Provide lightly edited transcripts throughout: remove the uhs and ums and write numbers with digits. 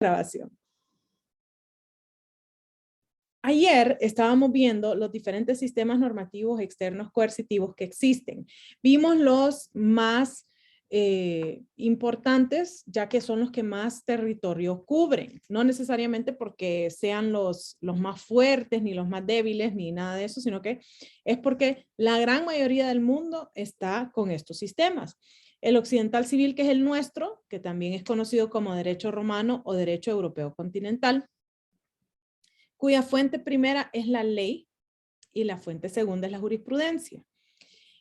Grabación. Ayer estábamos viendo los diferentes sistemas normativos externos coercitivos que existen. Vimos los más importantes, ya que son los que más territorio cubren. No necesariamente porque sean los más fuertes, ni los más débiles, ni nada de eso, sino que es porque la gran mayoría del mundo está con estos sistemas. El occidental civil, que es el nuestro, que también es conocido como derecho romano o derecho europeo continental, cuya fuente primera es la ley y la fuente segunda es la jurisprudencia.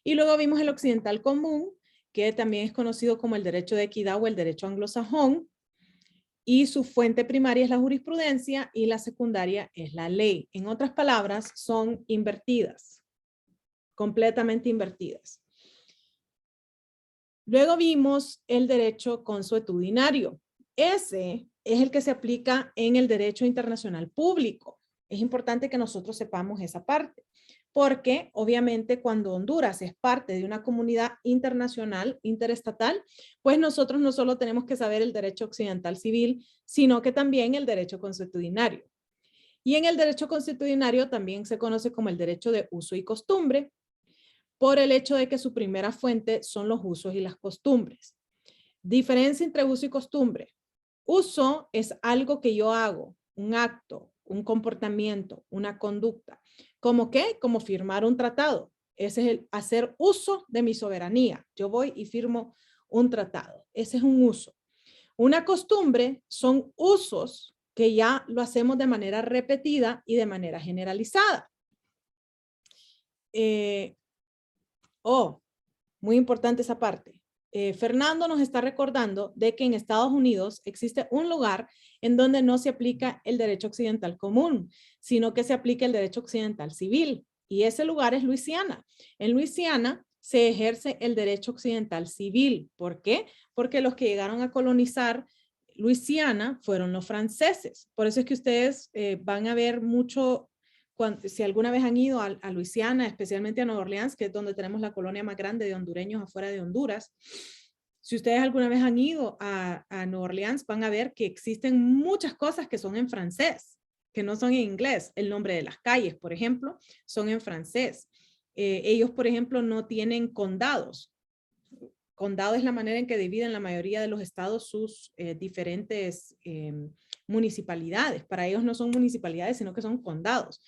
Y luego vimos el occidental común, que también es conocido como el derecho de equidad o el derecho anglosajón, y su fuente primaria es la jurisprudencia y la secundaria es la ley. En otras palabras, son invertidas, completamente invertidas. Luego vimos el derecho consuetudinario. Ese es el que se aplica en el derecho internacional público. Es importante que nosotros sepamos esa parte, porque obviamente cuando Honduras es parte de una comunidad internacional, interestatal, pues nosotros no solo tenemos que saber el derecho occidental civil, sino que también el derecho consuetudinario. Y en el derecho consuetudinario también se conoce como el derecho de uso y costumbre, por el hecho de que su primera fuente son los usos y las costumbres. Diferencia entre uso y costumbre. Uso es algo que yo hago, un acto, un comportamiento, una conducta. ¿Cómo qué? Como firmar un tratado. Ese es el hacer uso de mi soberanía. Yo voy y firmo un tratado. Ese es un uso. Una costumbre son usos que ya lo hacemos de manera repetida y de manera generalizada. Muy importante esa parte. Fernando nos está recordando de que en Estados Unidos existe un lugar en donde no se aplica el derecho occidental común, sino que se aplica el derecho occidental civil. Y ese lugar es Luisiana. En Luisiana se ejerce el derecho occidental civil. ¿Por qué? Porque los que llegaron a colonizar Luisiana fueron los franceses. Por eso es que ustedes van a ver mucho, si alguna vez han ido a Luisiana, especialmente a Nueva Orleans, que es donde tenemos la colonia más grande de hondureños afuera de Honduras, si ustedes alguna vez han ido a Nueva Orleans, van a ver que existen muchas cosas que son en francés, que no son en inglés. El nombre de las calles, por ejemplo, son en francés. Ellos, por ejemplo, no tienen condados. Condado es la manera en que dividen la mayoría de los estados sus diferentes municipalidades. Para ellos no son municipalidades, sino que son condados.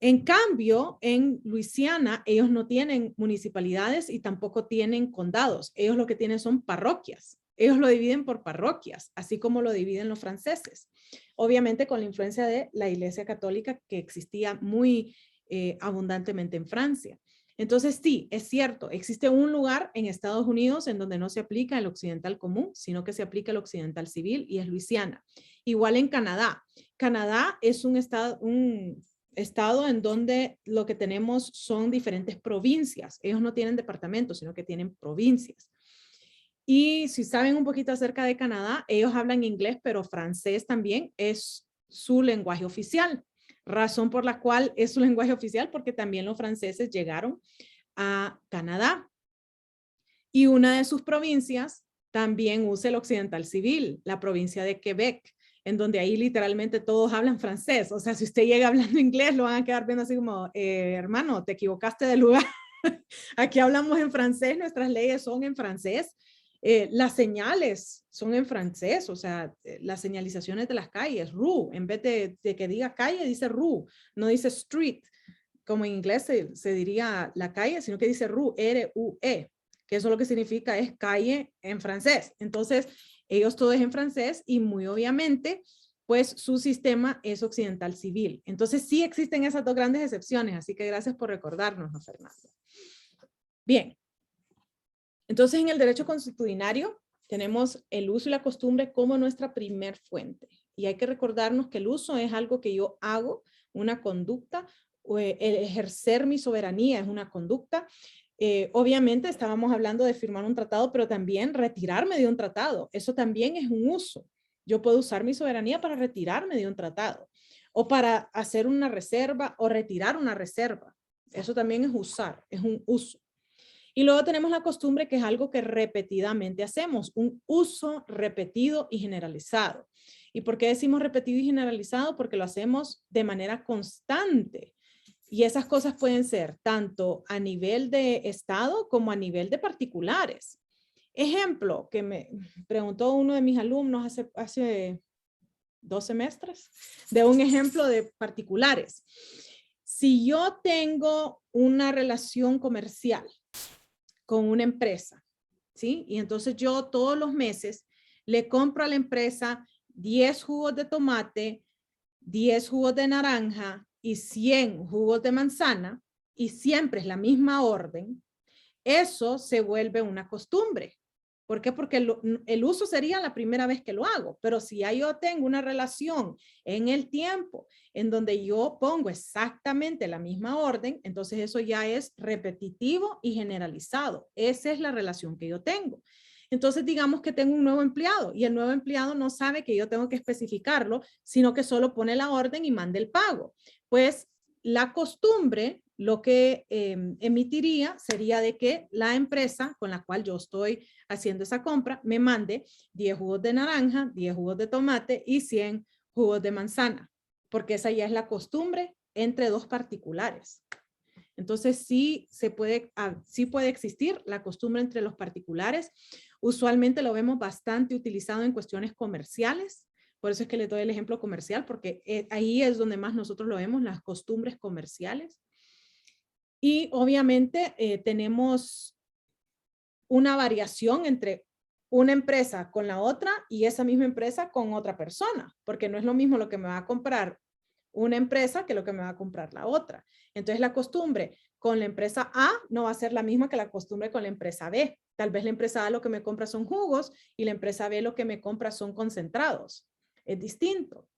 En cambio, en Luisiana, ellos no tienen municipalidades y tampoco tienen condados. Ellos lo que tienen son parroquias. Ellos lo dividen por parroquias, así como lo dividen los franceses. Obviamente con la influencia de la Iglesia Católica que existía muy abundantemente en Francia. Entonces sí, es cierto, existe un lugar en Estados Unidos en donde no se aplica el occidental común, sino que se aplica el occidental civil y es Luisiana. Igual en Canadá. Canadá es un estado en donde lo que tenemos son diferentes provincias. Ellos no tienen departamentos, sino que tienen provincias. Y si saben un poquito acerca de Canadá, ellos hablan inglés, pero francés también es su lenguaje oficial. Razón por la cual es su lenguaje oficial, porque también los franceses llegaron a Canadá. Y una de sus provincias también usa el occidental civil, la provincia de Quebec, en donde ahí literalmente todos hablan francés. O sea, si usted llega hablando inglés, lo van a quedar viendo así como, hermano, te equivocaste de lugar. Aquí hablamos en francés, nuestras leyes son en francés. Las señales son en francés, o sea, las señalizaciones de las calles, rue, en vez de que diga calle, dice rue, no dice street, como en inglés se diría la calle, sino que dice rue, R-U-E, que eso lo que significa es calle en francés. Entonces, ellos todo es en francés y muy obviamente, pues su sistema es occidental civil. Entonces, sí existen esas dos grandes excepciones, así que gracias por recordarnos, ¿no, Fernando? Bien. Entonces, en el derecho consuetudinario tenemos el uso y la costumbre como nuestra primer fuente. Y hay que recordarnos que el uso es algo que yo hago, una conducta, el ejercer mi soberanía es una conducta. Obviamente estábamos hablando de firmar un tratado, pero también retirarme de un tratado. Eso también es un uso. Yo puedo usar mi soberanía para retirarme de un tratado o para hacer una reserva o retirar una reserva. Eso también es usar, es un uso. Y luego tenemos la costumbre, que es algo que repetidamente hacemos, un uso repetido y generalizado. ¿Y por qué decimos repetido y generalizado? Porque lo hacemos de manera constante. Y esas cosas pueden ser tanto a nivel de Estado como a nivel de particulares. Ejemplo, que me preguntó uno de mis alumnos hace 2 semestres, de un ejemplo de particulares. Si yo tengo una relación comercial con una empresa, ¿sí? Y entonces yo todos los meses le compro a la empresa 10 jugos de tomate, 10 jugos de naranja y 100 jugos de manzana, y siempre es la misma orden, eso se vuelve una costumbre. ¿Por qué? Porque el uso sería la primera vez que lo hago, pero si ya yo tengo una relación en el tiempo en donde yo pongo exactamente la misma orden, entonces eso ya es repetitivo y generalizado. Esa es la relación que yo tengo. Entonces digamos que tengo un nuevo empleado y el nuevo empleado no sabe que yo tengo que especificarlo, sino que solo pone la orden y manda el pago. Pues la costumbre, lo que emitiría sería de que la empresa con la cual yo estoy haciendo esa compra me mande 10 jugos de naranja, 10 jugos de tomate y 100 jugos de manzana, porque esa ya es la costumbre entre dos particulares. Entonces sí puede existir la costumbre entre los particulares. Usualmente lo vemos bastante utilizado en cuestiones comerciales. Por eso es que le doy el ejemplo comercial, porque ahí es donde más nosotros lo vemos, las costumbres comerciales. Y obviamente tenemos una variación entre una empresa con la otra y esa misma empresa con otra persona, porque no es lo mismo lo que me va a comprar una empresa que lo que me va a comprar la otra. Entonces la costumbre con la empresa A no va a ser la misma que la costumbre con la empresa B. Tal vez la empresa A lo que me compra son jugos y la empresa B lo que me compra son concentrados. Es distinto.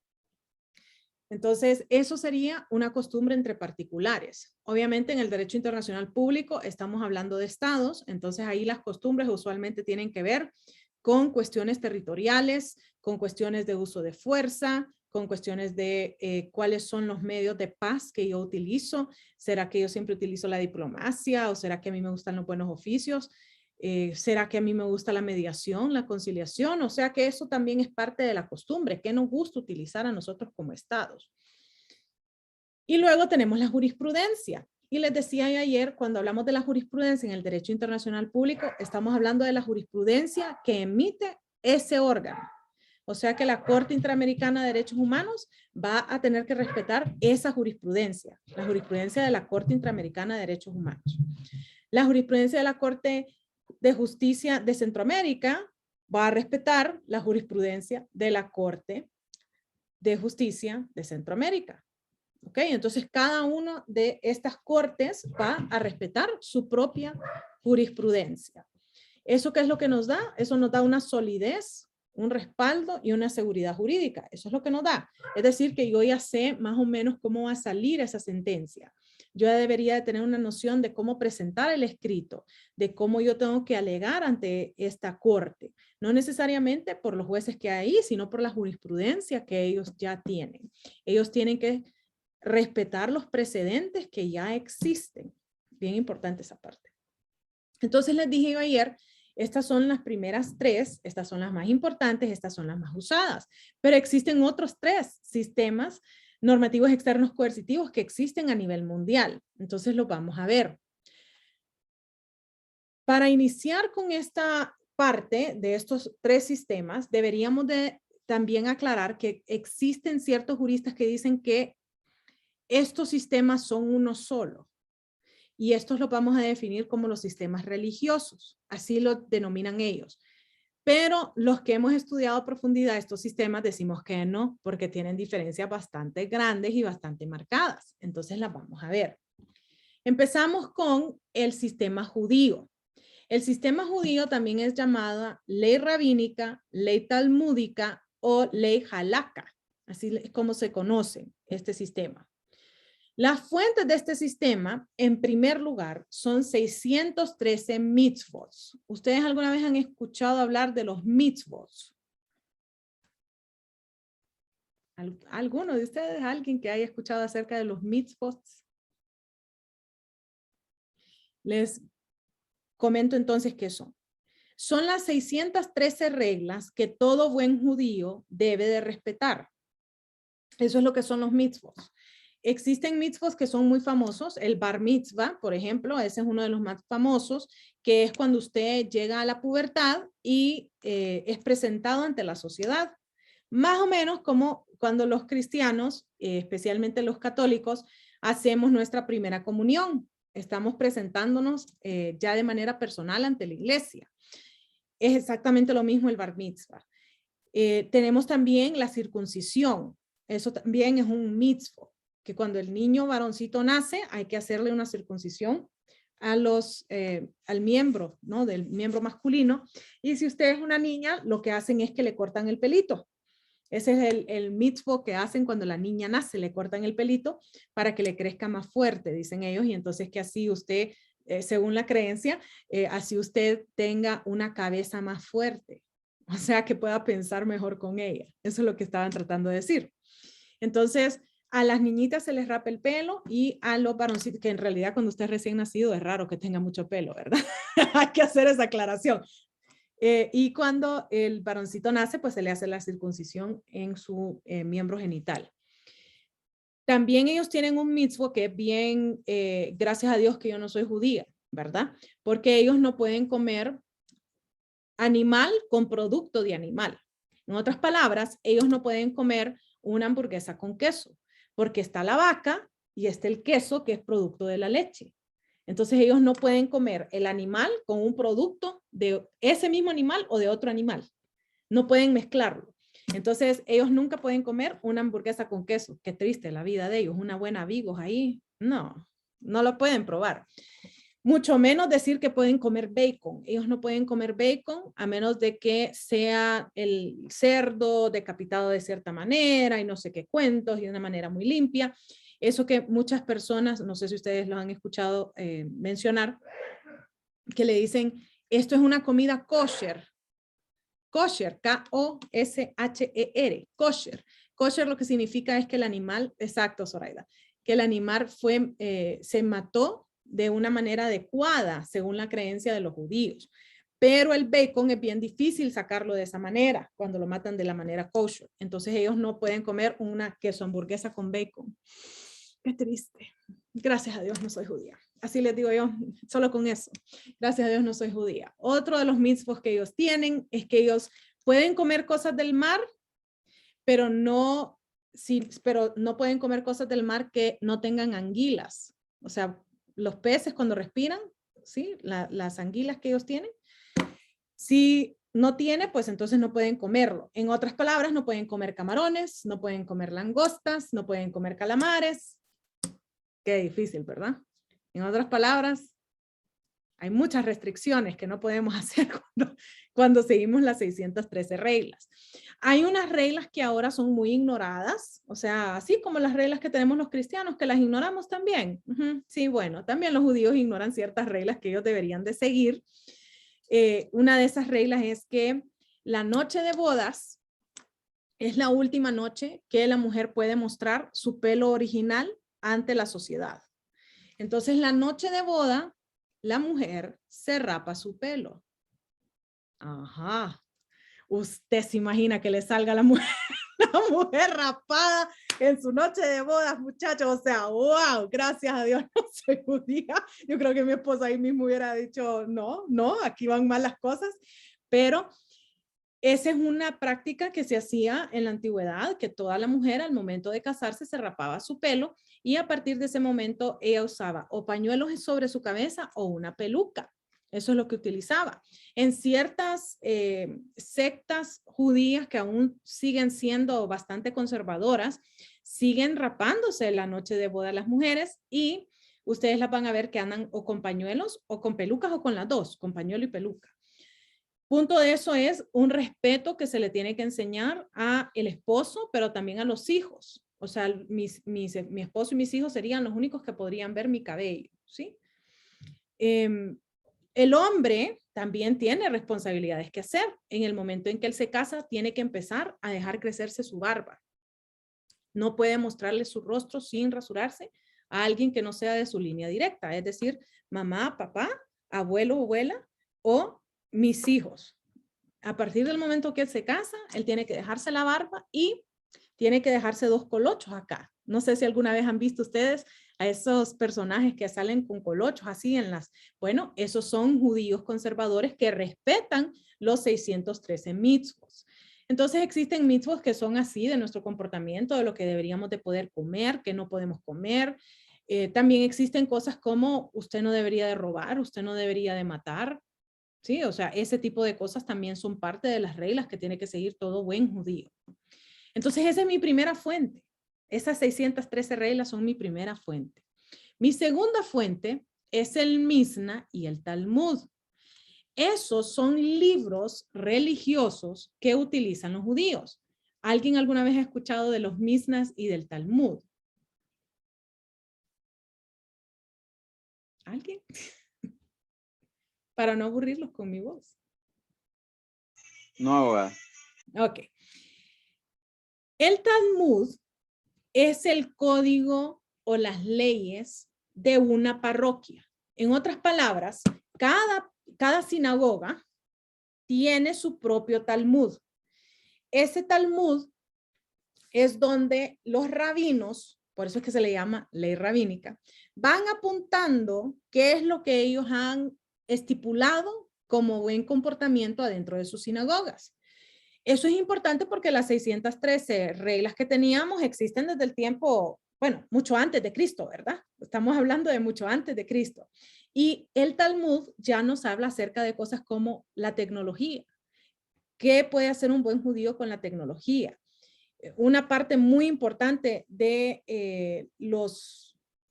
Entonces, eso sería una costumbre entre particulares. Obviamente, en el derecho internacional público estamos hablando de estados, entonces ahí las costumbres usualmente tienen que ver con cuestiones territoriales, con cuestiones de uso de fuerza, con cuestiones de cuáles son los medios de paz que yo utilizo. ¿Será que yo siempre utilizo la diplomacia o será que a mí me gustan los buenos oficios? ¿Será que a mí me gusta la mediación, la conciliación? O sea que eso también es parte de la costumbre, que nos gusta utilizar a nosotros como estados. Y luego tenemos la jurisprudencia. Y les decía ayer, cuando hablamos de la jurisprudencia en el derecho internacional público, estamos hablando de la jurisprudencia que emite ese órgano. O sea que la Corte Interamericana de Derechos Humanos va a tener que respetar esa jurisprudencia, la jurisprudencia de la Corte Interamericana de Derechos Humanos. La jurisprudencia de la Corte de Justicia de Centroamérica va a respetar la jurisprudencia de la Corte de Justicia de Centroamérica. ¿Ok? Entonces, cada una de estas cortes va a respetar su propia jurisprudencia. ¿Eso qué es lo que nos da? Eso nos da una solidez, un respaldo y una seguridad jurídica. Eso es lo que nos da. Es decir, que yo ya sé más o menos cómo va a salir esa sentencia. Yo ya debería de tener una noción de cómo presentar el escrito, de cómo yo tengo que alegar ante esta corte. No necesariamente por los jueces que hay, sino por la jurisprudencia que ellos ya tienen. Ellos tienen que respetar los precedentes que ya existen. Bien importante esa parte. Entonces les dije yo ayer, estas son las primeras 3, estas son las más importantes, estas son las más usadas, pero existen otros 3 sistemas normativos externos coercitivos que existen a nivel mundial. Entonces lo vamos a ver. Para iniciar con esta parte de estos 3 sistemas, deberíamos de también aclarar que existen ciertos juristas que dicen que estos sistemas son uno solo. Y estos los vamos a definir como los sistemas religiosos, así lo denominan ellos. Pero los que hemos estudiado a profundidad estos sistemas decimos que no, porque tienen diferencias bastante grandes y bastante marcadas. Entonces las vamos a ver. Empezamos con el sistema judío. El sistema judío también es llamada ley rabínica, ley talmúdica o ley halakha. Así es como se conoce este sistema. Las fuentes de este sistema, en primer lugar, son 613 mitzvot. ¿Ustedes alguna vez han escuchado hablar de los mitzvot? ¿Alguno de ustedes, alguien que haya escuchado acerca de los mitzvot? Les comento entonces qué son. Son las 613 reglas que todo buen judío debe de respetar. Eso es lo que son los mitzvot. Existen mitzvot que son muy famosos. El bar mitzvah, por ejemplo, ese es uno de los más famosos, que es cuando usted llega a la pubertad y es presentado ante la sociedad. Más o menos como cuando los cristianos, especialmente los católicos, hacemos nuestra primera comunión. Estamos presentándonos ya de manera personal ante la iglesia. Es exactamente lo mismo el bar mitzvah. Tenemos también la circuncisión. Eso también es un mitzvah, que cuando el niño varoncito nace hay que hacerle una circuncisión al miembro, ¿no? Del miembro masculino. Y si usted es una niña, lo que hacen es que le cortan el pelito. Ese es el mitzvah que hacen cuando la niña nace, le cortan el pelito para que le crezca más fuerte, dicen ellos, y entonces que así usted, según la creencia, así usted tenga una cabeza más fuerte, o sea, que pueda pensar mejor con ella. Eso es lo que estaban tratando de decir. Entonces, a las niñitas se les rapa el pelo y a los varoncitos, que en realidad cuando usted es recién nacido es raro que tenga mucho pelo, ¿verdad? Hay que hacer esa aclaración. Y cuando el varoncito nace, pues se le hace la circuncisión en su miembro genital. También ellos tienen un mitzvah que es bien, gracias a Dios que yo no soy judía, ¿verdad? Porque ellos no pueden comer animal con producto de animal. En otras palabras, ellos no pueden comer una hamburguesa con queso, porque está la vaca y está el queso que es producto de la leche. Entonces ellos no pueden comer el animal con un producto de ese mismo animal o de otro animal. No pueden mezclarlo. Entonces ellos nunca pueden comer una hamburguesa con queso. Qué triste la vida de ellos. Una buena Vigos ahí. No, no lo pueden probar. Mucho menos decir que pueden comer bacon. Ellos no pueden comer bacon a menos de que sea el cerdo decapitado de cierta manera y no sé qué cuentos y de una manera muy limpia. Eso que muchas personas, no sé si ustedes lo han escuchado mencionar, que le dicen, esto es una comida kosher. Kosher, K-O-S-H-E-R, kosher. Kosher lo que significa es que el animal, exacto, Zoraida, que el animal se mató de una manera adecuada, según la creencia de los judíos. Pero el bacon es bien difícil sacarlo de esa manera, cuando lo matan de la manera kosher. Entonces ellos no pueden comer una queso hamburguesa con bacon. Qué triste. Gracias a Dios no soy judía. Así les digo yo, solo con eso. Gracias a Dios no soy judía. Otro de los mitzvos que ellos tienen es que ellos pueden comer cosas del mar, pero no pueden comer cosas del mar que no tengan anguilas. O sea, los peces cuando respiran, ¿sí? Las anguilas que ellos tienen. Si no tiene, pues entonces no pueden comerlo. En otras palabras, no pueden comer camarones, no pueden comer langostas, no pueden comer calamares. Qué difícil, ¿verdad? En otras palabras, hay muchas restricciones que no podemos hacer cuando seguimos las 613 reglas. Hay unas reglas que ahora son muy ignoradas, o sea, así como las reglas que tenemos los cristianos, que las ignoramos también. Sí, bueno, también los judíos ignoran ciertas reglas que ellos deberían de seguir. Una de esas reglas es que la noche de bodas es la última noche que la mujer puede mostrar su pelo original ante la sociedad. Entonces, la noche de boda, la mujer se rapa su pelo. Ajá. Usted se imagina que le salga la mujer, la mujer rapada en su noche de bodas, muchachos. O sea, wow, gracias a Dios no soy judía. Yo creo que mi esposa ahí mismo hubiera dicho, no, aquí van mal las cosas. Pero esa es una práctica que se hacía en la antigüedad, que toda la mujer al momento de casarse se rapaba su pelo y a partir de ese momento ella usaba o pañuelos sobre su cabeza o una peluca. Eso es lo que utilizaba. En ciertas sectas judías que aún siguen siendo bastante conservadoras, siguen rapándose la noche de boda las mujeres y ustedes las van a ver que andan o con pañuelos o con pelucas o con las dos, con pañuelo y peluca. Punto de eso es un respeto que se le tiene que enseñar a el esposo, pero también a los hijos. O sea, mi esposo y mis hijos serían los únicos que podrían ver mi cabello, ¿sí? El hombre también tiene responsabilidades que hacer. En el momento en que él se casa, tiene que empezar a dejar crecerse su barba. No puede mostrarle su rostro sin rasurarse a alguien que no sea de su línea directa, es decir, mamá, papá, abuelo, abuela o mis hijos, a partir del momento que él se casa, él tiene que dejarse la barba y tiene que dejarse 2 colochos acá. No sé si alguna vez han visto ustedes a esos personajes que salen con colochos así en las... Bueno, esos son judíos conservadores que respetan los 613 mitzvos. Entonces existen mitzvos que son así de nuestro comportamiento, de lo que deberíamos de poder comer, que no podemos comer. También existen cosas como usted no debería de robar, usted no debería de matar. Sí, o sea, ese tipo de cosas también son parte de las reglas que tiene que seguir todo buen judío. Entonces, esa es mi primera fuente. Esas 613 reglas son mi primera fuente. Mi segunda fuente es el Misna y el Talmud. Esos son libros religiosos que utilizan los judíos. ¿Alguien alguna vez ha escuchado de los Misnas y del Talmud? ¿Alguien? Para no aburrirlos con mi voz. No, abogada. Ok. El Talmud es el código o las leyes de una parroquia. En otras palabras, cada sinagoga tiene su propio Talmud. Ese Talmud es donde los rabinos, por eso es que se le llama ley rabínica, van apuntando qué es lo que ellos han estipulado como buen comportamiento adentro de sus sinagogas. Eso es importante porque las 613 reglas que teníamos existen desde el tiempo, bueno, mucho antes de Cristo, ¿verdad? Estamos hablando de mucho antes de Cristo. Y el Talmud ya nos habla acerca de cosas como la tecnología. ¿Qué puede hacer un buen judío con la tecnología? Una parte muy importante de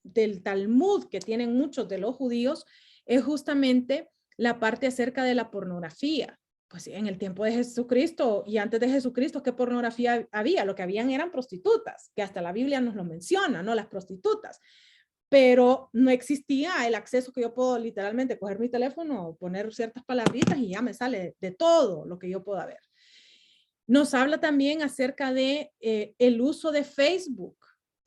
del Talmud que tienen muchos de los judíos es justamente la parte acerca de la pornografía. Pues en el tiempo de Jesucristo y antes de Jesucristo, ¿qué pornografía había? Lo que habían eran prostitutas, que hasta la Biblia nos lo menciona, ¿no? Las prostitutas. Pero no existía el acceso que yo puedo literalmente coger mi teléfono, poner ciertas palabritas y ya me sale de todo lo que yo pueda ver. Nos habla también acerca de el uso de Facebook,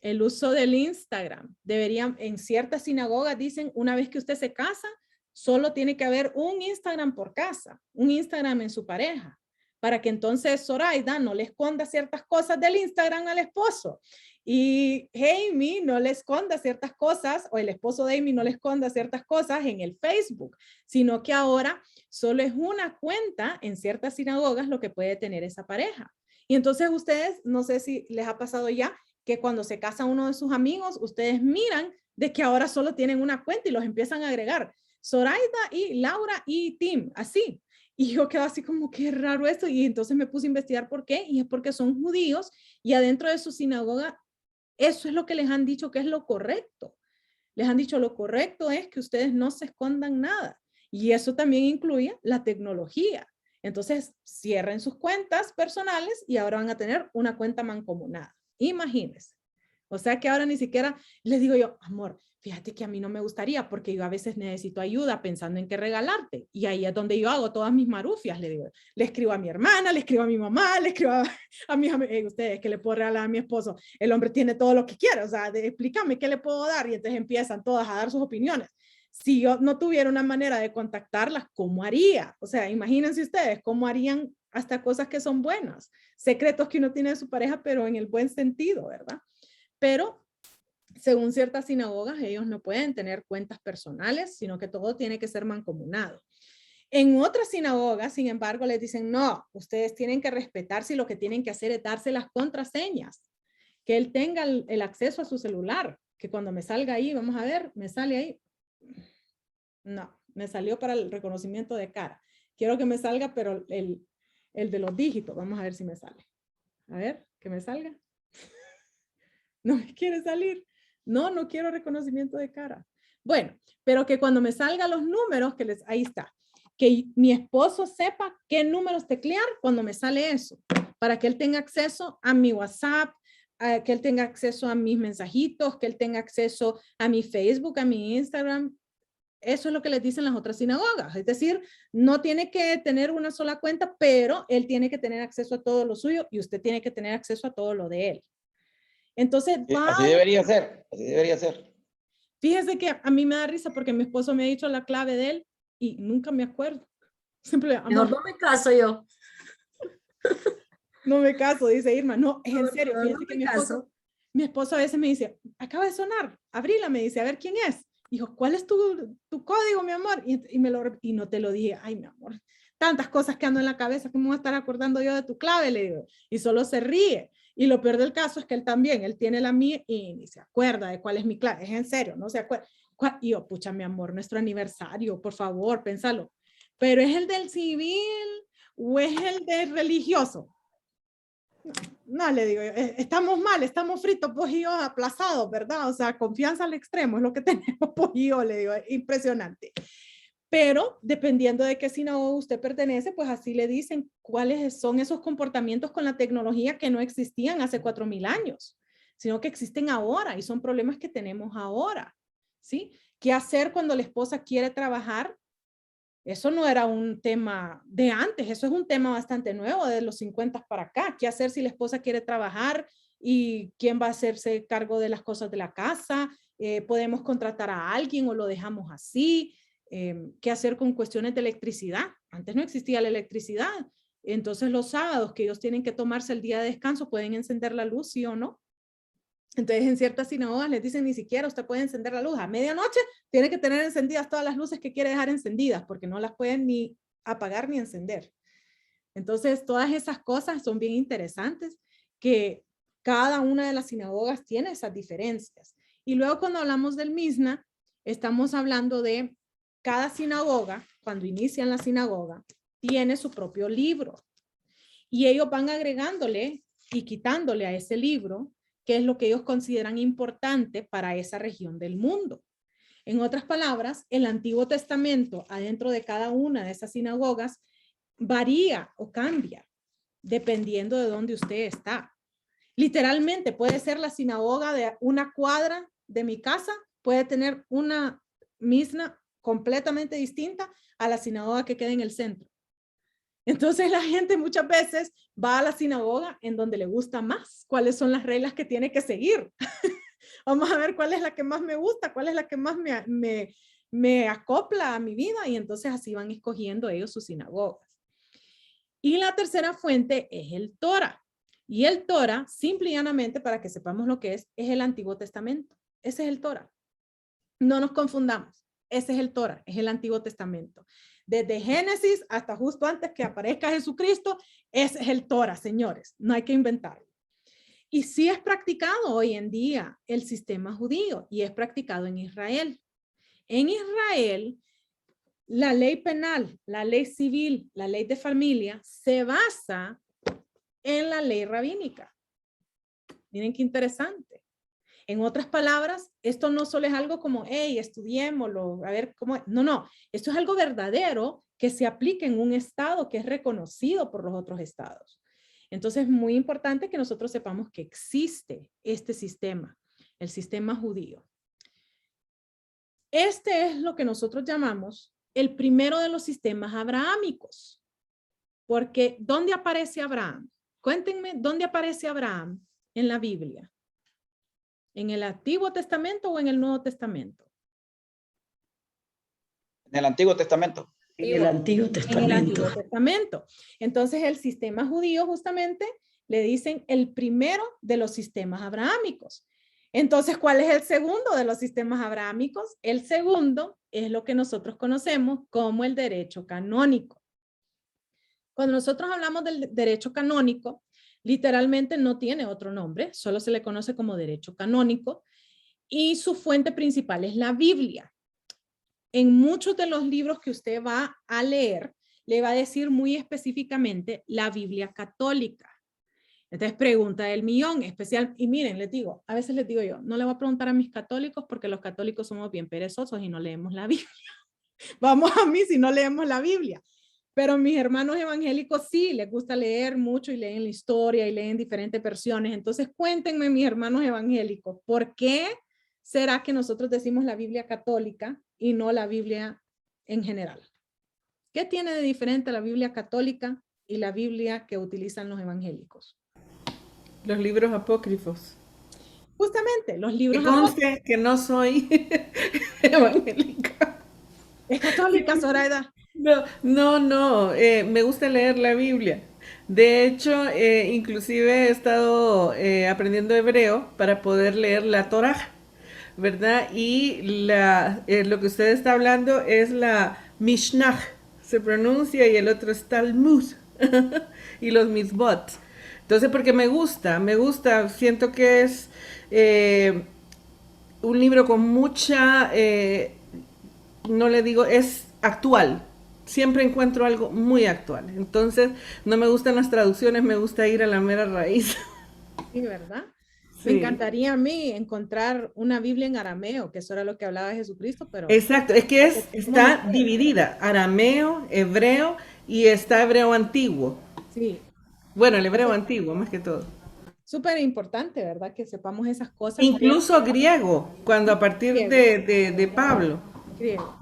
el uso del Instagram. Deberían, en ciertas sinagogas dicen, una vez que usted se casa, solo tiene que haber un Instagram por casa, un Instagram en su pareja, para que entonces Zoraida no le esconda ciertas cosas del Instagram al esposo y Amy no le esconda ciertas cosas, o el esposo de Amy no le esconda ciertas cosas en el Facebook, sino que ahora solo es una cuenta en ciertas sinagogas lo que puede tener esa pareja. Y entonces ustedes, no sé si les ha pasado ya, que cuando se casa uno de sus amigos, ustedes miran de que ahora solo tienen una cuenta y los empiezan a agregar. Zoraida y Laura y Tim, así. Y yo quedo así como, qué raro esto. Y entonces me puse a investigar por qué. Y es porque son judíos y adentro de su sinagoga, eso es lo que les han dicho que es lo correcto. Les han dicho lo correcto es que ustedes no se escondan nada. Y eso también incluye la tecnología. Entonces, cierren sus cuentas personales y ahora van a tener una cuenta mancomunada. Imagínense. O sea que ahora ni siquiera les digo yo, amor, fíjate que a mí no me gustaría porque yo a veces necesito ayuda pensando en qué regalarte. Y ahí es donde yo hago todas mis marufias, le digo. Le escribo a mi hermana, le escribo a mi mamá, le escribo a mis amigos, ustedes, ¿qué le puedo regalar a mi esposo? El hombre tiene todo lo que quiere, o sea, explícame qué le puedo dar. Y entonces empiezan todas a dar sus opiniones. Si yo no tuviera una manera de contactarlas, ¿cómo haría? O sea, imagínense ustedes, ¿cómo harían hasta cosas que son buenas? Secretos que uno tiene de su pareja, pero en el buen sentido, ¿verdad? Pero según ciertas sinagogas, ellos no pueden tener cuentas personales, sino que todo tiene que ser mancomunado. En otras sinagogas, sin embargo, les dicen, no, ustedes tienen que respetarse y lo que tienen que hacer es darse las contraseñas, que él tenga el acceso a su celular, que cuando me salga ahí, vamos a ver, me sale ahí. No, me salió para el reconocimiento de cara. Quiero que me salga, pero el de los dígitos, vamos a ver si me sale. A ver, que me salga. No me quiere salir. No, no quiero reconocimiento de cara. Bueno, pero que cuando me salgan los números, ahí está. Que mi esposo sepa qué números teclear cuando me sale eso, para que él tenga acceso a mi WhatsApp, que él tenga acceso a mis mensajitos, que él tenga acceso a mi Facebook, a mi Instagram. Eso es lo que les dicen las otras sinagogas. Es decir, no tiene que tener una sola cuenta, pero él tiene que tener acceso a todo lo suyo y usted tiene que tener acceso a todo lo de él. Entonces, así debería ser, así debería ser. Fíjese que a mí me da risa porque mi esposo me ha dicho la clave de él y nunca me acuerdo. Siempre, Mejor no me caso yo. no me caso, dice Irma. No, es en serio. No, Fíjense no que me caso. mi esposo a veces me dice, acaba de sonar, abrila, me dice, a ver quién es. Dijo, ¿cuál es tu código, mi amor? Y no te lo dije, ay, mi amor, tantas cosas que ando en la cabeza, ¿cómo voy a estar acordando yo de tu clave? Le digo, y solo se ríe. Y lo peor del caso es que él también, él tiene la mía y ni se acuerda de cuál es mi clave. Es en serio, no se acuerda. Y yo, pucha, mi amor, nuestro aniversario, por favor, pénsalo. Pero ¿es el del civil o es el del religioso? No, le digo, estamos mal, estamos fritos, pues y yo aplazados, ¿verdad? O sea, confianza al extremo es lo que tenemos, pues y yo, le digo, impresionante. Pero dependiendo de qué sinagoga usted pertenece, pues así le dicen cuáles son esos comportamientos con la tecnología que no existían hace 4,000 años, sino que existen ahora y son problemas que tenemos ahora, ¿sí? ¿Qué hacer cuando la esposa quiere trabajar? Eso no era un tema de antes, eso es un tema bastante nuevo, de los 50 para acá. ¿Qué hacer si la esposa quiere trabajar y quién va a hacerse cargo de las cosas de la casa? ¿Podemos contratar a alguien o lo dejamos así? ¿Qué hacer con cuestiones de electricidad? Antes no existía la electricidad. Entonces los sábados que ellos tienen que tomarse el día de descanso, ¿pueden encender la luz, sí o no? Entonces, en ciertas sinagogas les dicen ni siquiera usted puede encender la luz. A medianoche tiene que tener encendidas todas las luces que quiere dejar encendidas porque no las pueden ni apagar ni encender. Entonces, todas esas cosas son bien interesantes que cada una de las sinagogas tiene esas diferencias. Y luego cuando hablamos del Misna, estamos hablando de cada sinagoga, cuando inician la sinagoga, tiene su propio libro. Y ellos van agregándole y quitándole a ese libro qué es lo que ellos consideran importante para esa región del mundo. En otras palabras, el Antiguo Testamento adentro de cada una de esas sinagogas varía o cambia dependiendo de dónde usted está. Literalmente puede ser la sinagoga de una cuadra de mi casa, puede tener una misna completamente distinta a la sinagoga que queda en el centro. Entonces la gente muchas veces va a la sinagoga en donde le gusta más, cuáles son las reglas que tiene que seguir. Vamos a ver cuál es la que más me gusta, cuál es la que más me acopla a mi vida y entonces así van escogiendo ellos sus sinagogas. Y la tercera fuente es el Torah. Y el Torah, simple y llanamente, para que sepamos lo que es el Antiguo Testamento. Ese es el Torah. No nos confundamos. Ese es el Torah, es el Antiguo Testamento. Desde Génesis hasta justo antes que aparezca Jesucristo, ese es el Torah, señores. No hay que inventarlo. Y sí es practicado hoy en día el sistema judío y es practicado en Israel. En Israel, la ley penal, la ley civil, la ley de familia se basa en la ley rabínica. Miren qué interesante. En otras palabras, esto no solo es algo como, hey, estudiémoslo, a ver cómo. No, no, esto es algo verdadero que se aplica en un estado que es reconocido por los otros estados. Entonces, es muy importante que nosotros sepamos que existe este sistema, el sistema judío. Este es lo que nosotros llamamos el primero de los sistemas abrahámicos. Porque, ¿dónde aparece Abraham? Cuéntenme, ¿dónde aparece Abraham en la Biblia? ¿En el Antiguo Testamento o en el Nuevo Testamento? En el Antiguo Testamento. En el Antiguo En el Testamento. Antiguo Testamento. Entonces, el sistema judío justamente le dicen el primero de los sistemas abrahámicos. Entonces, ¿cuál es el segundo de los sistemas abrahámicos? El segundo es lo que nosotros conocemos como el derecho canónico. Cuando nosotros hablamos del derecho canónico, literalmente no tiene otro nombre, solo se le conoce como derecho canónico y su fuente principal es la Biblia. En muchos de los libros que usted va a leer, le va a decir muy específicamente la Biblia católica. Entonces, pregunta del millón, especial, y miren, les digo, a veces les digo yo, no le voy a preguntar a mis católicos porque los católicos somos bien perezosos y no leemos la Biblia. Vamos a mí si no leemos la Biblia. Pero mis hermanos evangélicos sí, les gusta leer mucho y leen la historia y leen diferentes versiones. Entonces, cuéntenme, mis hermanos evangélicos, ¿por qué será que nosotros decimos la Biblia católica y no la Biblia en general? ¿Qué tiene de diferente la Biblia católica y la Biblia que utilizan los evangélicos? Los libros apócrifos. Justamente, los libros Que conste que no soy evangélica. es católica, Zoraida. No, me gusta leer la Biblia. De hecho, inclusive he estado aprendiendo hebreo para poder leer la Torá, ¿verdad? Y lo que usted está hablando es la Mishnah, se pronuncia, y el otro es Talmud, y los Misbot. Entonces, porque me gusta, siento que es eh, un libro con mucha, no le digo, es actual. Siempre encuentro algo muy actual. Entonces, no me gustan las traducciones, me gusta ir a la mera raíz. Sí, ¿verdad? Me Sí. encantaría a mí encontrar una Biblia en arameo, que eso era lo que hablaba Jesucristo, pero Exacto, es que ¿cómo no está puedo? dividida, arameo, hebreo y está hebreo antiguo. Sí, Bueno, el hebreo entonces, antiguo más que todo. súper importante, ¿verdad? Que sepamos esas cosas. Incluso griego, cuando a partir Griego, de Pablo. griego.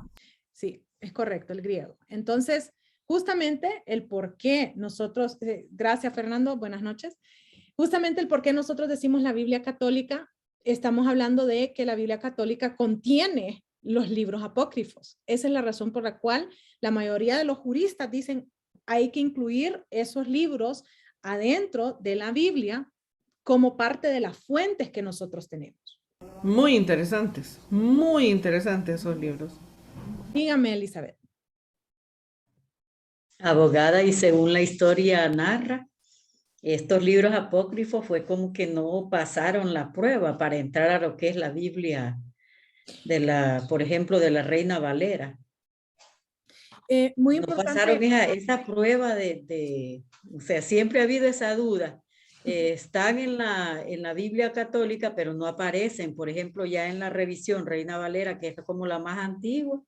Sí, es correcto, el griego. Entonces, justamente el por qué nosotros, gracias Fernando, buenas noches. Justamente el por qué nosotros decimos la Biblia católica, estamos hablando de que la Biblia católica contiene los libros apócrifos. Esa es la razón por la cual la mayoría de los juristas dicen hay que incluir esos libros adentro de la Biblia como parte de las fuentes que nosotros tenemos. Muy interesantes esos libros. Dígame, Elizabeth. Abogada, y según la historia narra, estos libros apócrifos fue como que no pasaron la prueba para entrar a lo que es la Biblia de la, por ejemplo, de la Reina Valera. Muy No pasaron importante. esa prueba o sea, siempre ha habido esa duda. Están en la Biblia católica, pero no aparecen. Por ejemplo, ya en la revisión Reina Valera, que es como la más antigua,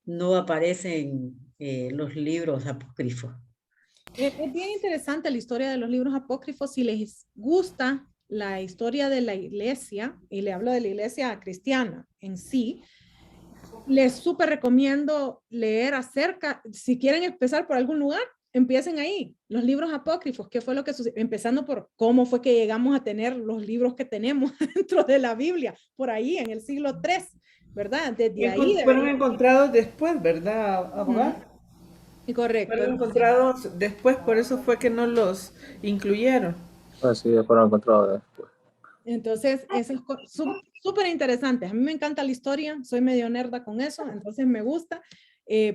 no aparecen los libros apócrifos. Es bien interesante la historia de los libros apócrifos. Si les gusta la historia de la iglesia, y le hablo de la iglesia cristiana en sí, les súper recomiendo leer acerca, si quieren empezar por algún lugar, empiecen ahí, los libros apócrifos, qué fue lo que sucedió, empezando por cómo fue que llegamos a tener los libros que tenemos dentro de la Biblia, por ahí en el siglo III, ¿verdad? Desde ahí Fueron debería. encontrados después, ¿verdad, abogado? Correcto. Fueron Entonces, encontrados después, por eso fue que no los incluyeron. Así fueron encontrados después. Entonces, eso es súper interesante. A mí me encanta la historia, soy medio nerda con eso, entonces me gusta,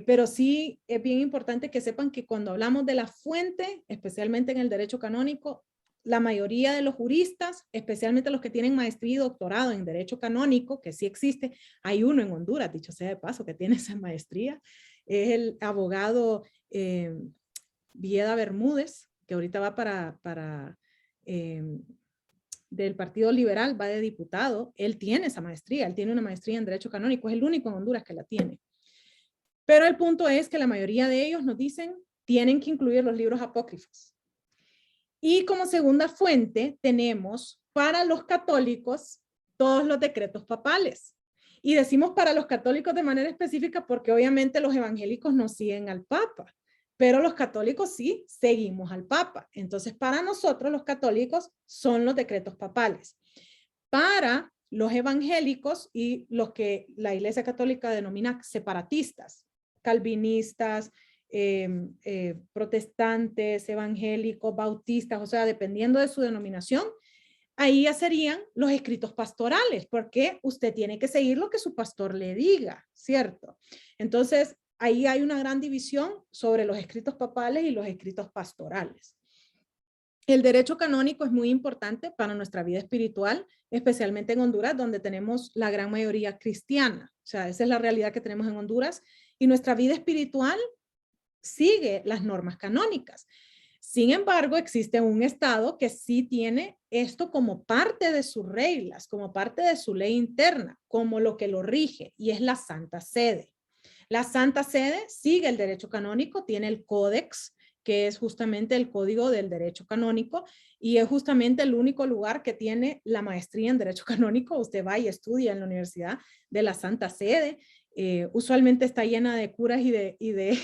pero sí es bien importante que sepan que cuando hablamos de la fuente, especialmente en el derecho canónico, la mayoría de los juristas, especialmente los que tienen maestría y doctorado en derecho canónico, que sí existe, hay uno en Honduras, dicho sea de paso, que tiene esa maestría, es el abogado Vieda Bermúdez, que ahorita va para del Partido Liberal, va de diputado, él tiene esa maestría, él tiene una maestría en Derecho Canónico, es el único en Honduras que la tiene. Pero el punto es que la mayoría de ellos nos dicen, tienen que incluir los libros apócrifos. Y como segunda fuente tenemos para los católicos todos los decretos papales. Y decimos para los católicos de manera específica porque obviamente los evangélicos no siguen al Papa, pero los católicos sí seguimos al Papa. Entonces, para nosotros los católicos son los decretos papales. Para los evangélicos y los que la Iglesia Católica denomina separatistas, calvinistas, protestantes, evangélicos, bautistas, o sea, dependiendo de su denominación, ahí ya serían los escritos pastorales, porque usted tiene que seguir lo que su pastor le diga, ¿cierto? Entonces, ahí hay una gran división sobre los escritos papales y los escritos pastorales. El derecho canónico es muy importante para nuestra vida espiritual, especialmente en Honduras, donde tenemos la gran mayoría cristiana. O sea, esa es la realidad que tenemos en Honduras. Y nuestra vida espiritual sigue las normas canónicas. Sin embargo, existe un estado que sí tiene esto como parte de sus reglas, como parte de su ley interna, como lo que lo rige, y es la Santa Sede. La Santa Sede sigue el derecho canónico, tiene el códex, que es justamente el código del derecho canónico, y es justamente el único lugar que tiene la maestría en derecho canónico. Usted va y estudia en la Universidad de la Santa Sede. Usualmente está llena de curas y de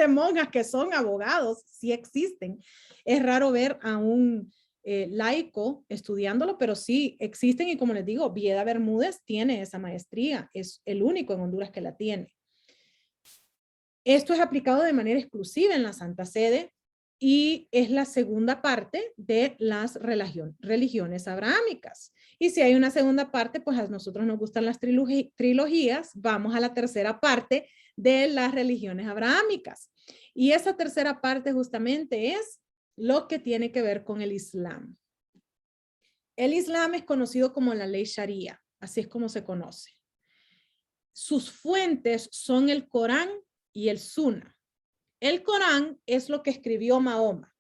monjas que son abogados, sí existen. Es raro ver a un laico estudiándolo, pero sí existen, y como les digo, Vieda Bermúdez tiene esa maestría, es el único en Honduras que la tiene. Esto es aplicado de manera exclusiva en la Santa Sede y es la segunda parte de las religiones abrahámicas. Y si hay una segunda parte, pues a nosotros nos gustan las trilogías, vamos a la tercera parte de las religiones abrahámicas. Y esa tercera parte justamente es lo que tiene que ver con el Islam. El Islam es conocido como la ley Sharia, así es como se conoce. Sus fuentes son el Corán y el Sunna. El Corán es lo que escribió Mahoma,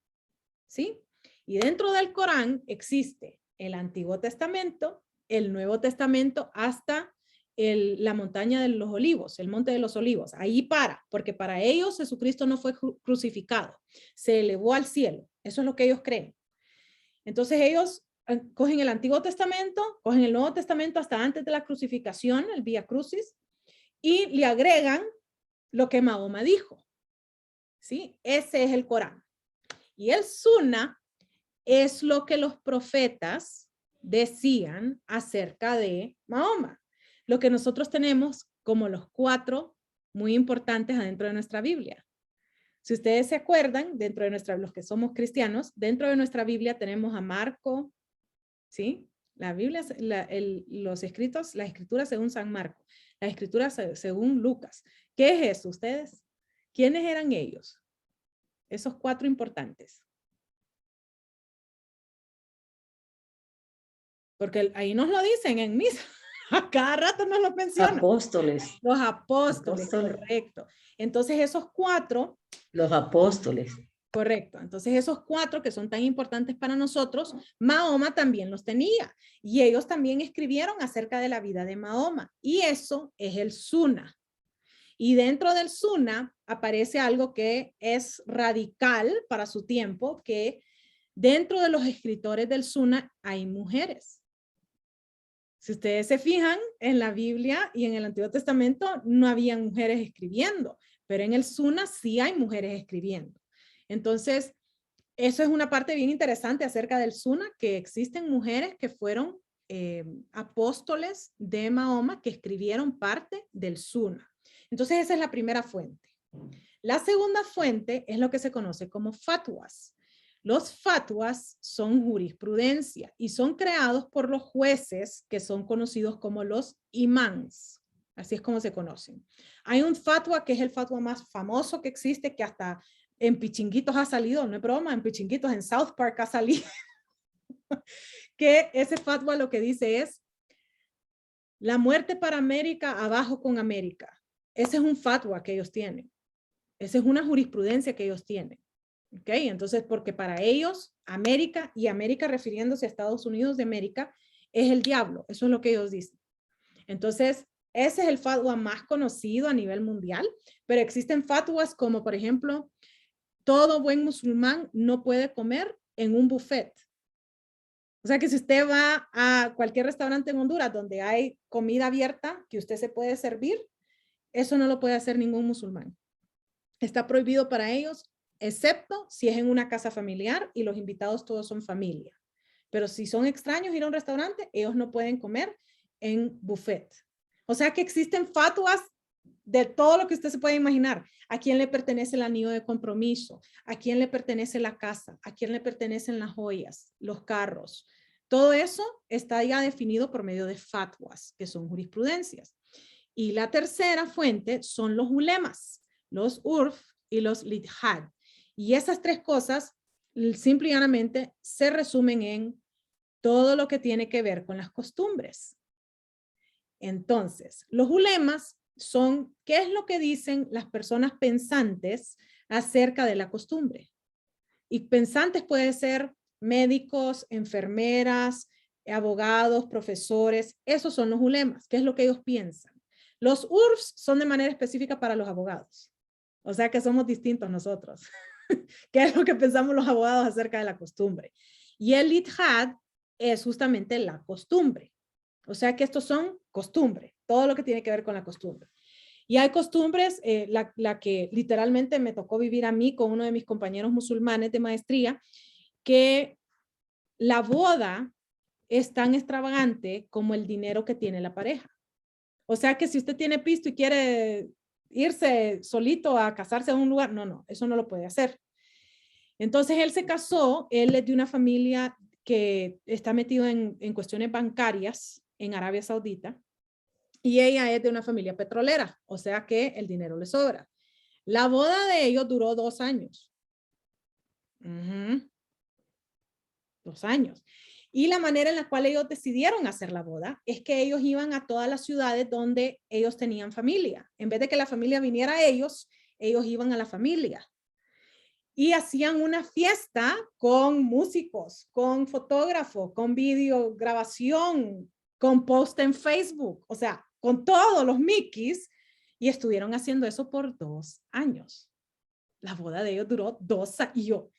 ¿sí? Y dentro del Corán existe el Antiguo Testamento, el Nuevo Testamento, hasta la montaña de los olivos, el monte de los olivos. Ahí porque para ellos Jesucristo no fue crucificado, se elevó al cielo. Eso es lo que ellos creen. Entonces ellos cogen el Antiguo Testamento, cogen el Nuevo Testamento hasta antes de la crucificación, el Vía Crucis, y le agregan lo que Mahoma dijo. ¿Sí? Ese es el Corán. Y el Sunna es lo que los profetas decían acerca de Mahoma. Lo que nosotros tenemos como los 4 muy importantes adentro de nuestra Biblia. Si ustedes se acuerdan, dentro de los que somos cristianos, dentro de nuestra Biblia tenemos a Marco, ¿sí? La Biblia, los escritos, las escrituras según San Marco, las escrituras según Lucas. ¿Qué es eso, ustedes? ¿Quiénes eran ellos? Esos 4 importantes. Porque ahí nos lo dicen en misa. A cada rato nos lo mencionan. Apóstoles. Los apóstoles, correcto. Entonces esos 4. Los apóstoles. Correcto. Entonces esos 4 que son tan importantes para nosotros, Mahoma también los tenía. Y ellos también escribieron acerca de la vida de Mahoma. Y eso es el Sunna. Y dentro del Sunna aparece algo que es radical para su tiempo, que dentro de los escritores del Sunna hay mujeres. Si ustedes se fijan, en la Biblia y en el Antiguo Testamento no había mujeres escribiendo, pero en el Sunna sí hay mujeres escribiendo. Entonces, eso es una parte bien interesante acerca del Sunna, que existen mujeres que fueron apóstoles de Mahoma que escribieron parte del Sunna. Entonces, esa es la primera fuente. La segunda fuente es lo que se conoce como fatwas. Los fatwas son jurisprudencia y son creados por los jueces que son conocidos como los imams. Así es como se conocen. Hay un fatwa que es el fatwa más famoso que existe, que hasta en Pichinguitos ha salido, no es broma, en Pichinguitos, en South Park ha salido. Que ese fatwa lo que dice es: la muerte para América, abajo con América. Ese es un fatwa que ellos tienen. Esa es una jurisprudencia que ellos tienen. ¿Ok? Entonces, porque para ellos, América, y América refiriéndose a Estados Unidos de América, es el diablo. Eso es lo que ellos dicen. Entonces, ese es el fatwa más conocido a nivel mundial, pero existen fatwas como, por ejemplo, todo buen musulmán no puede comer en un buffet. O sea que si usted va a cualquier restaurante en Honduras donde hay comida abierta que usted se puede servir, eso no lo puede hacer ningún musulmán. Está prohibido para ellos, excepto si es en una casa familiar y los invitados todos son familia. Pero si son extraños ir a un restaurante, ellos no pueden comer en buffet. O sea que existen fatwas de todo lo que usted se puede imaginar. ¿A quién le pertenece el anillo de compromiso? ¿A quién le pertenece la casa? ¿A quién le pertenecen las joyas, los carros? Todo eso está ya definido por medio de fatwas, que son jurisprudencias. Y la tercera fuente son los ulemas, los urf y los lidhad. Y esas 3 cosas simple y llanamente se resumen en todo lo que tiene que ver con las costumbres. Entonces, los ulemas son, ¿qué es lo que dicen las personas pensantes acerca de la costumbre? Y pensantes pueden ser médicos, enfermeras, abogados, profesores. Esos son los ulemas. ¿Qué es lo que ellos piensan? Los urfs son de manera específica para los abogados. O sea que somos distintos nosotros. ¿Qué es lo que pensamos los abogados acerca de la costumbre? Y el lidhad es justamente la costumbre. O sea que estos son costumbre, todo lo que tiene que ver con la costumbre. Y hay costumbres, la que literalmente me tocó vivir a mí con uno de mis compañeros musulmanes de maestría, que la boda es tan extravagante como el dinero que tiene la pareja. O sea que si usted tiene pisto y quiere irse solito a casarse en un lugar. No, no, eso no lo puede hacer. Entonces él se casó, él es de una familia que está metido en cuestiones bancarias en Arabia Saudita y ella es de una familia petrolera, o sea que el dinero le sobra. La boda de ellos duró 2 años. 2 años. Y la manera en la cual ellos decidieron hacer la boda es que ellos iban a todas las ciudades donde ellos tenían familia. En vez de que la familia viniera a ellos iban a la familia. Y hacían una fiesta con músicos, con fotógrafos, con videograbación, con post en Facebook, o sea, con todos los Mickeys, y estuvieron haciendo eso por 2 años. La boda de ellos duró 2 años. Y yo,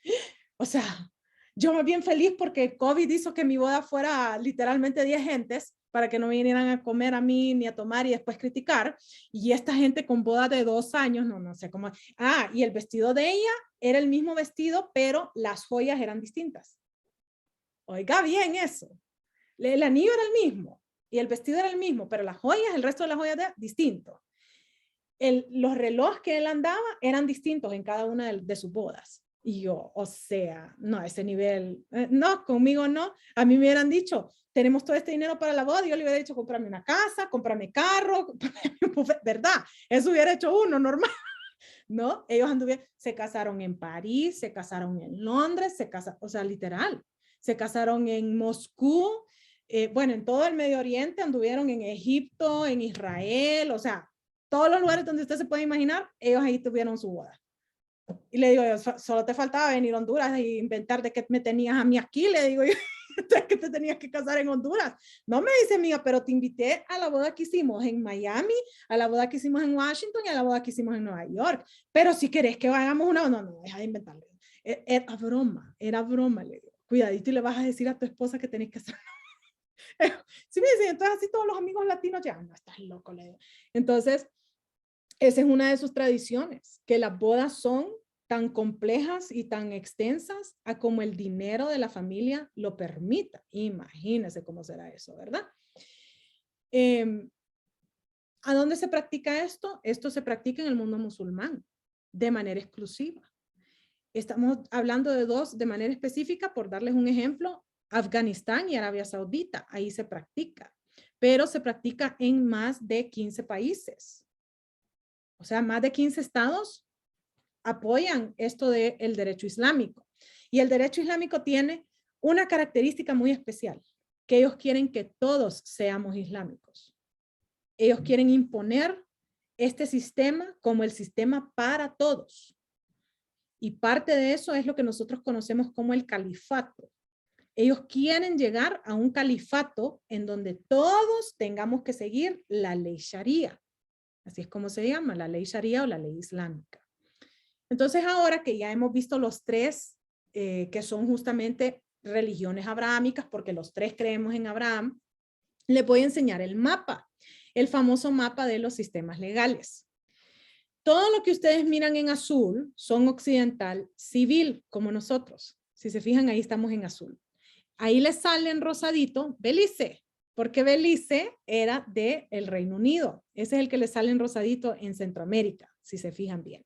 o sea, yo me bien feliz porque COVID hizo que mi boda fuera literalmente 10 gentes para que no vinieran a comer a mí ni a tomar y después criticar. Y esta gente con boda de 2 años, no sé cómo. Ah, y el vestido de ella era el mismo vestido, pero las joyas eran distintas. Oiga bien eso. El anillo era el mismo y el vestido era el mismo, pero las joyas, el resto de las joyas eran distintos. Los relojes que él andaba eran distintos en cada una de sus bodas. Y yo, o sea, no, a ese nivel, no, conmigo no. A mí me hubieran dicho, tenemos todo este dinero para la boda. Y yo le hubiera dicho, cómprame una casa, cómprame carro, ¿verdad? Eso hubiera hecho uno normal, ¿no? Ellos anduvieron, se casaron en París, se casaron en Londres, o sea, literal. Se casaron en Moscú, bueno, en todo el Medio Oriente, anduvieron en Egipto, en Israel, o sea, todos los lugares donde usted se puede imaginar, ellos ahí tuvieron su boda. Y le digo yo, solo te faltaba venir a Honduras e inventar de que me tenías a mí aquí, le digo yo, que te tenías que casar en Honduras. No me dice, amiga, pero te invité a la boda que hicimos en Miami, a la boda que hicimos en Washington y a la boda que hicimos en Nueva York. Pero si querés que vayamos una, no, deja de inventarle. Era broma, le digo. Cuidadito y le vas a decir a tu esposa que tenés que hacer. Sí me dicen, entonces así todos los amigos latinos ya, no, estás loco, le digo. Entonces, esa es una de sus tradiciones, que las bodas son tan complejas y tan extensas a como el dinero de la familia lo permita. Imagínense cómo será eso, ¿verdad? ¿A dónde se practica esto? Esto se practica en el mundo musulmán, de manera exclusiva. Estamos hablando de 2 de manera específica, por darles un ejemplo, Afganistán y Arabia Saudita, ahí se practica, pero se practica en más de 15 países. O sea, más de 15 estados apoyan esto del derecho islámico. Y el derecho islámico tiene una característica muy especial, que ellos quieren que todos seamos islámicos. Ellos quieren imponer este sistema como el sistema para todos. Y parte de eso es lo que nosotros conocemos como el califato. Ellos quieren llegar a un califato en donde todos tengamos que seguir la ley sharia. Así es como se llama, la ley sharia o la ley islámica. Entonces ahora que ya hemos visto los 3 que son justamente religiones abrahámicas, porque los 3 creemos en Abraham, les voy a enseñar el mapa, el famoso mapa de los sistemas legales. Todo lo que ustedes miran en azul son occidental civil, como nosotros. Si se fijan, ahí estamos en azul. Ahí les sale en rosadito Belice, porque Belice era del Reino Unido. Ese es el que le sale en rosadito en Centroamérica, si se fijan bien.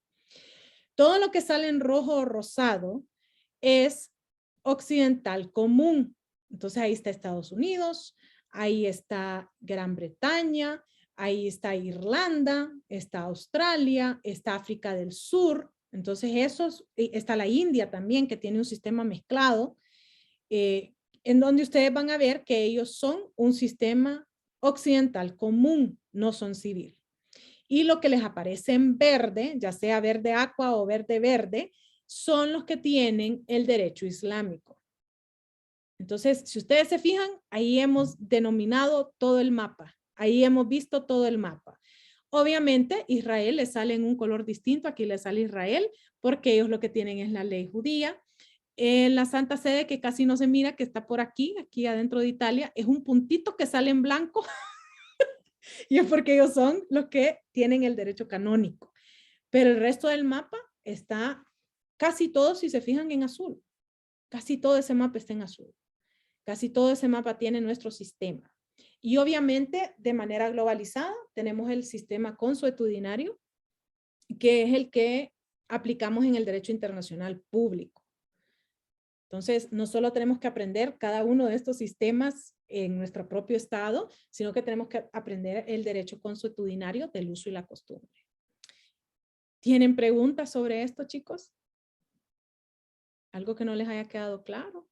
Todo lo que sale en rojo o rosado es occidental común. Entonces ahí está Estados Unidos, ahí está Gran Bretaña, ahí está Irlanda, está Australia, está África del Sur. Entonces está la India también, que tiene un sistema mezclado, en donde ustedes van a ver que ellos son un sistema occidental común, no son civil. Y lo que les aparece en verde, ya sea verde aqua o verde verde, son los que tienen el derecho islámico. Entonces, si ustedes se fijan, ahí hemos denominado todo el mapa. Ahí hemos visto todo el mapa. Obviamente, Israel le sale en un color distinto. Aquí le sale Israel, porque ellos lo que tienen es la ley judía. En la Santa Sede, que casi no se mira, que está por aquí adentro de Italia, es un puntito que sale en blanco. Y es porque ellos son los que tienen el derecho canónico. Pero el resto del mapa está casi todo, si se fijan, en azul. Casi todo ese mapa está en azul. Casi todo ese mapa tiene nuestro sistema. Y obviamente, de manera globalizada, tenemos el sistema consuetudinario, que es el que aplicamos en el derecho internacional público. Entonces, no solo tenemos que aprender cada uno de estos sistemas en nuestro propio estado, sino que tenemos que aprender el derecho consuetudinario del uso y la costumbre. ¿Tienen preguntas sobre esto, chicos? ¿Algo que no les haya quedado claro?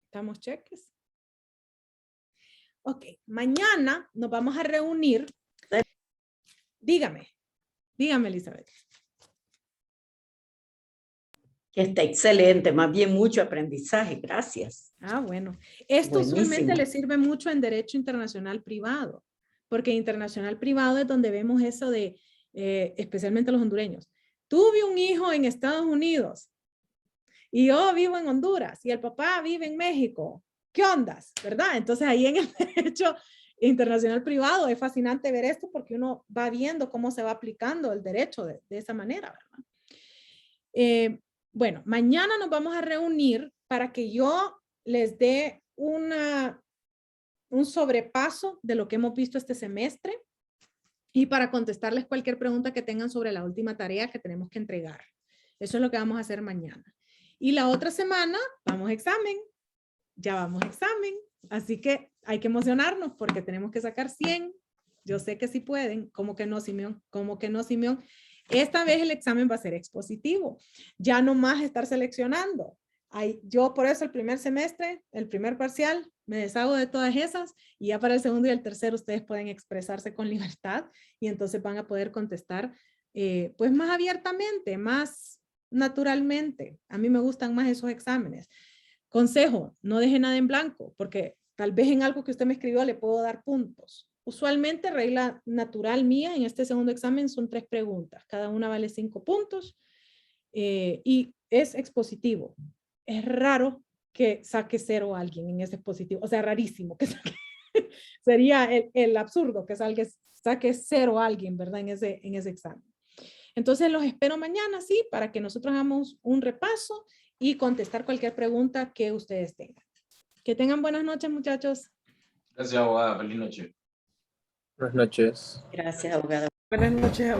¿Estamos cheques? Ok, mañana nos vamos a reunir. Dígame, Elizabeth. Está excelente, más bien mucho aprendizaje, gracias. Ah, bueno. Esto usualmente Buenísimo. le sirve mucho en derecho internacional privado, porque internacional privado es donde vemos eso de, especialmente los hondureños. Tuve un hijo en Estados Unidos y yo vivo en Honduras y el papá vive en México. ¿Qué ondas? ¿Verdad? Entonces ahí en el derecho internacional privado es fascinante ver esto porque uno va viendo cómo se va aplicando el derecho de esa manera, ¿verdad? Bueno, mañana nos vamos a reunir para que yo les dé un sobrepaso de lo que hemos visto este semestre y para contestarles cualquier pregunta que tengan sobre la última tarea que tenemos que entregar. Eso es lo que vamos a hacer mañana. Y la otra semana vamos a examen. Ya vamos a examen. Así que hay que emocionarnos porque tenemos que sacar 100. Yo sé que sí pueden. ¿Cómo que no, Simeón? ¿Cómo que no, Simeón? Esta vez el examen va a ser expositivo. Ya no más estar seleccionando. Yo por eso el primer semestre, el primer parcial, me deshago de todas esas y ya para el segundo y el tercero ustedes pueden expresarse con libertad y entonces van a poder contestar pues más abiertamente, más naturalmente. A mí me gustan más esos exámenes. Consejo, no deje nada en blanco porque tal vez en algo que usted me escribió le puedo dar puntos. Usualmente, regla natural mía en este segundo examen son 3 preguntas. Cada una vale 5 puntos y es expositivo. Es raro que saque 0 a alguien en ese expositivo. O sea, rarísimo que saque. Sería el absurdo que saque 0 a alguien, ¿verdad? En ese examen. Entonces, los espero mañana, sí, para que nosotros hagamos un repaso y contestar cualquier pregunta que ustedes tengan. Que tengan buenas noches, muchachos. Gracias, abogada. Feliz noche. Buenas noches. Gracias, abogada. Buenas noches.